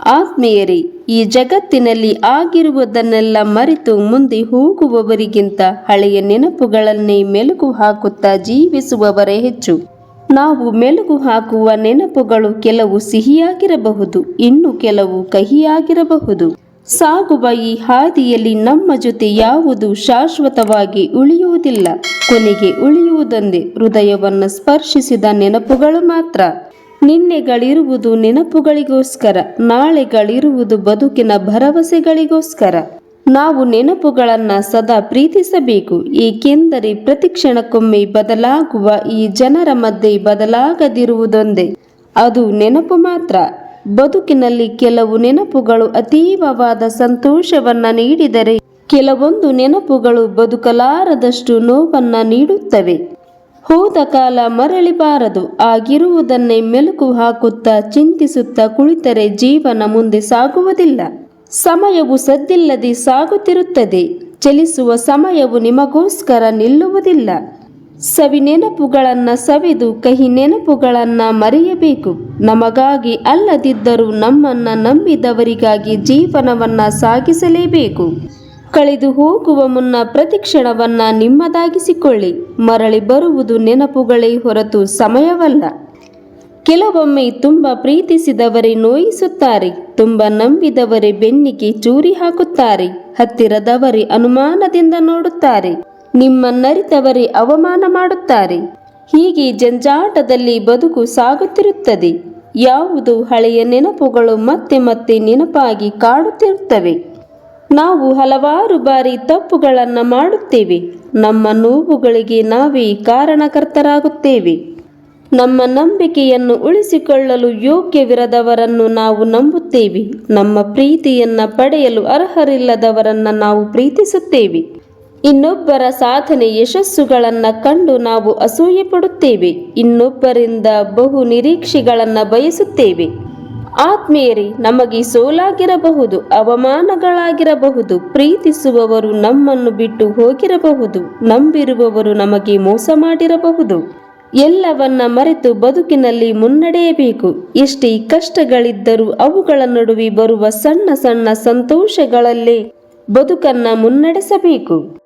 ಆತ್ಮೀಯರೇ, ಈ ಜಗತ್ತಿನಲ್ಲಿ ಆಗಿರುವುದನ್ನೆಲ್ಲ ಮರೆತು ಮುಂದೆ ಹೋಗುವವರಿಗಿಂತ ಹಳೆಯ ನೆನಪುಗಳನ್ನೇ ಮೆಲುಕು ಹಾಕುತ್ತಾ ಜೀವಿಸುವವರೇ ಹೆಚ್ಚು. ನಾವು ಮೆಲುಕು ಹಾಕುವ ನೆನಪುಗಳು ಕೆಲವು ಸಿಹಿಯಾಗಿರಬಹುದು, ಇನ್ನು ಕೆಲವು ಕಹಿಯಾಗಿರಬಹುದು. ಸಾಗುವ ಈ ಹಾದಿಯಲ್ಲಿ ನಮ್ಮ ಜೊತೆ ಯಾವುದು ಶಾಶ್ವತವಾಗಿ ಉಳಿಯುವುದಿಲ್ಲ. ಕೊನೆಗೆ ಉಳಿಯುವುದೊಂದೇ ಹೃದಯವನ್ನು ಸ್ಪರ್ಶಿಸಿದ ನೆನಪುಗಳು ಮಾತ್ರ. ನಿನ್ನೆಗಳಿರುವುದು ನೆನಪುಗಳಿಗೋಸ್ಕರ, ನಾಳೆಗಳಿರುವುದು ಬದುಕಿನ ಭರವಸೆಗಳಿಗೋಸ್ಕರ. ನಾವು ನೆನಪುಗಳನ್ನು ಸದಾ ಪ್ರೀತಿಸಬೇಕು, ಏಕೆಂದರೆ ಪ್ರತಿಕ್ಷಣಕ್ಕೊಮ್ಮೆ ಬದಲಾಗುವ ಈ ಜನರ ಮಧ್ಯೆ ಬದಲಾಗದಿರುವುದೊಂದೇ, ಅದು ನೆನಪು ಮಾತ್ರ. ಬದುಕಿನಲ್ಲಿ ಕೆಲವು ನೆನಪುಗಳು ಅತೀವವಾದ ಸಂತೋಷವನ್ನ ನೀಡಿದರೆ, ಕೆಲವೊಂದು ನೆನಪುಗಳು ಬದುಕಲಾರದಷ್ಟು ನೋವನ್ನ ನೀಡುತ್ತವೆ. ಹೋದ ಕಾಲ ಮರಳಿಬಾರದು. ಆಗಿರುವುದನ್ನೇ ಮೆಲುಕು ಹಾಕುತ್ತಾ ಚಿಂತಿಸುತ್ತಾ ಕುಳಿತರೆ ಜೀವನ ಮುಂದೆ ಸಾಗುವುದಿಲ್ಲ. ಸಮಯವು ಸದ್ದಿಲ್ಲದೆ ಸಾಗುತ್ತಿರುತ್ತದೆ. ಚಲಿಸುವ ಸಮಯವು ನಿಮಗೋಸ್ಕರ ನಿಲ್ಲುವುದಿಲ್ಲ. ಸವಿ ನೆನಪುಗಳನ್ನ ಸವಿದು ಕಹಿ ನೆನಪುಗಳನ್ನ ಮರೆಯಬೇಕು. ನಮಗಾಗಿ ಅಲ್ಲದಿದ್ದರೂ ನಮ್ಮನ್ನ ನಂಬಿದವರಿಗಾಗಿ ಜೀವನವನ್ನ ಸಾಗಿಸಲೇಬೇಕು. ಕಳೆದು ಹೋಗುವ ಮುನ್ನ ಪ್ರತಿಕ್ಷಣವನ್ನ ನಿಮ್ಮದಾಗಿಸಿಕೊಳ್ಳಿ. ಮರಳಿ ಬರುವುದು ನೆನಪುಗಳೇ ಹೊರತು ಸಮಯವಲ್ಲ. ಕೆಲವೊಮ್ಮೆ ತುಂಬ ಪ್ರೀತಿಸಿದವರೇ ನೋಯಿಸುತ್ತಾರೆ, ತುಂಬ ನಂಬಿದವರೇ ಬೆನ್ನಿಗೆ ಚೂರಿ ಹಾಕುತ್ತಾರೆ, ಹತ್ತಿರದವರೇ ಅನುಮಾನದಿಂದ ನೋಡುತ್ತಾರೆ, ನಿಮ್ಮನ್ನರಿತವರೇ ಅವಮಾನ ಮಾಡುತ್ತಾರೆ. ಹೀಗೆ ಜಂಜಾಟದಲ್ಲಿ ಬದುಕು ಸಾಗುತ್ತಿರುತ್ತದೆ. ಯಾವುದು ಹಳೆಯ ನೆನಪುಗಳು ಮತ್ತೆ ಮತ್ತೆ ನೆನಪಾಗಿ ಕಾಡುತ್ತಿರುತ್ತವೆ. ನಾವು ಹಲವಾರು ಬಾರಿ ತಪ್ಪುಗಳನ್ನು ಮಾಡುತ್ತೇವೆ. ನಮ್ಮ ನೋವುಗಳಿಗೆ ನಾವೇ ಕಾರಣಕರ್ತರಾಗುತ್ತೇವೆ. ನಮ್ಮ ನಂಬಿಕೆಯನ್ನು ಉಳಿಸಿಕೊಳ್ಳಲು ಯೋಗ್ಯವಿರದವರನ್ನು ನಾವು ನಂಬುತ್ತೇವೆ. ನಮ್ಮ ಪ್ರೀತಿಯನ್ನ ಪಡೆಯಲು ಅರ್ಹರಿಲ್ಲದವರನ್ನ ನಾವು ಪ್ರೀತಿಸುತ್ತೇವೆ. ಇನ್ನೊಬ್ಬರ ಸಾಧನೆ ಯಶಸ್ಸುಗಳನ್ನು ಕಂಡು ನಾವು ಅಸೂಯೆ ಪಡುತ್ತೇವೆ. ಇನ್ನೊಬ್ಬರಿಂದ ಬಹು ನಿರೀಕ್ಷೆಗಳನ್ನು ಬಯಸುತ್ತೇವೆ. ಆತ್ಮೀಯರೇ, ನಮಗೆ ಸೋಲಾಗಿರಬಹುದು, ಅವಮಾನಗಳಾಗಿರಬಹುದು, ಪ್ರೀತಿಸುವವರು ನಮ್ಮನ್ನು ಬಿಟ್ಟು ಹೋಗಿರಬಹುದು, ನಂಬಿರುವವರು ನಮಗೆ ಮೋಸ ಮಾಡಿರಬಹುದು. ಎಲ್ಲವನ್ನ ಮರೆತು ಬದುಕಿನಲ್ಲಿ ಮುನ್ನಡೆಯಬೇಕು. ಎಷ್ಟೇ ಕಷ್ಟಗಳಿದ್ದರೂ ಅವುಗಳ ನಡುವೆ ಬರುವ ಸಣ್ಣ ಸಣ್ಣ ಸಂತೋಷಗಳಲ್ಲೇ ಬದುಕನ್ನ ಮುನ್ನಡೆಸಬೇಕು.